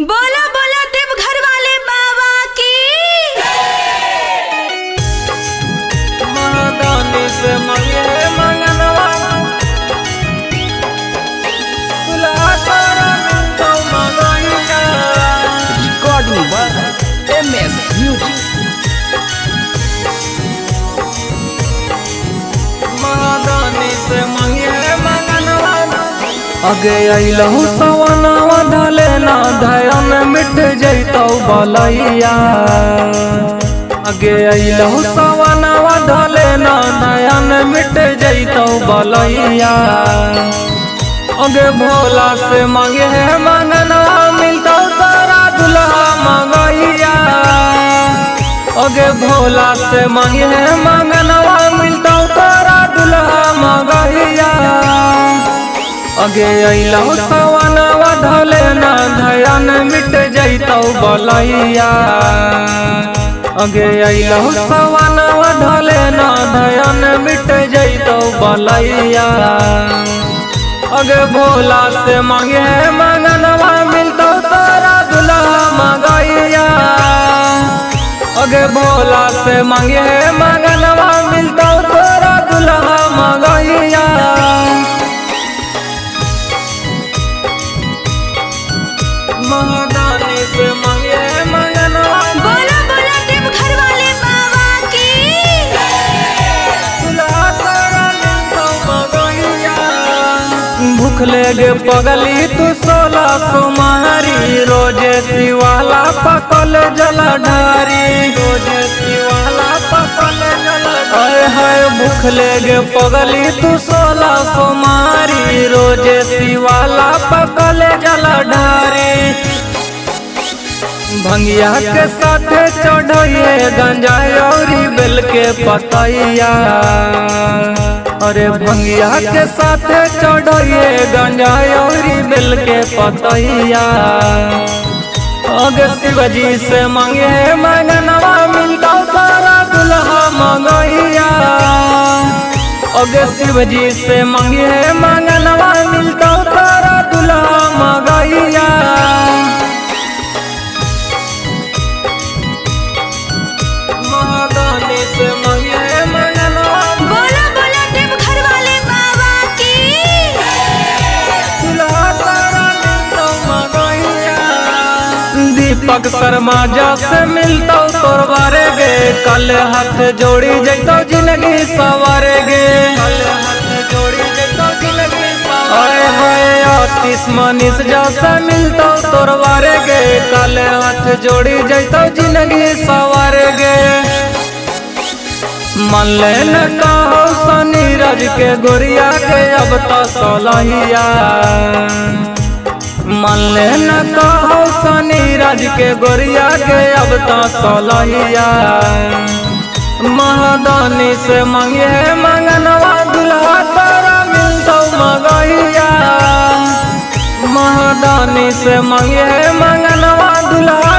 बोला बोला देवघर वाले बाबा की। महादानी से मांगे मंगनवा दुल्हा तोरा मिलतो मंगैया। Recording by MS Music। महादानी से मांगे मंगनवा अगे अइलहु सवनावा ढले ना धयन मिट जैतौ बलैया। अगे अइलहु सवनावा ढले ना धयन मिट जैतौ बलैया। अगे भोला से मांगे मंगनवा मिलतौ तोरा दुल्हा मंगैया। अगे भोला से मांगे मंगनवा मिलतौ तोरा दुल्हा मंगैया। अगे अइलहु सवनावा ढले ना धयन मिट जैतौ बलैया। अगे अइलहु सवनावा ढले ना धयन मिट जैतौ बलैया। अगे भोला से मांगे मंगनवा मिलतौ तोरा दुल्हा मंगैया। अगे भोला से मांगे मंगनवा मिलतौ तोरा दुल्हा मंगैया। महादानी से मांगे मंगनवा बोला बोला देवघर वाले बाबा की। दुल्हा तोरा मिलतौ मंगैया। भूखले गे पगली तू 16 सोमवारी रोजे शिवाला पकल जलधारी। रोजे शिवाला पकल जलधारी। हाय भूखले गे पगली तू 16 सोमवारी रोजे शिवाला पकल जलधारी। भंगिया के साथ चढ़िए गंजा औरी बेल के पतैया। अरे भंगिया के साथ चढ़िए गंजा औरी बेल के पतैया। अगे शिवजी से मांगे मंगनवा मिलतौ तोरा दुल्हा मंगैया। अगे शिवजी से मांगे मंगनवा मिलतौ तोरा दुल्हा मंगैया। महादानी से मांगे मंगनवा बोला बोला देवघर वाले बाबा की। दुल्हा तोरा मिलतौ मंगैया। दीपक शर्मा से मिलतौ तोर बारे गे कल हाथ जोड़ी जैतौ जिंदगी सवारे गे। कल हाथ जोड़ी जैतौ जिंदगी सवारे। हाय आतिश मनीष से मिलतौ तोर बारे गे कल हाथ जोड़ी जैतौ जिंदगी सवारे गे। मन ले न कहो सनीरज के गोरिया के अब तो सोलहिया। मन ले न कहो सनीरज के गोरिया के अब तो सोलहिया। महादानी से मांगे मंगनवा दुल्हा तोरा मिलतौ मंगैया। महादानी से मांगे मंगनवा दुल्हा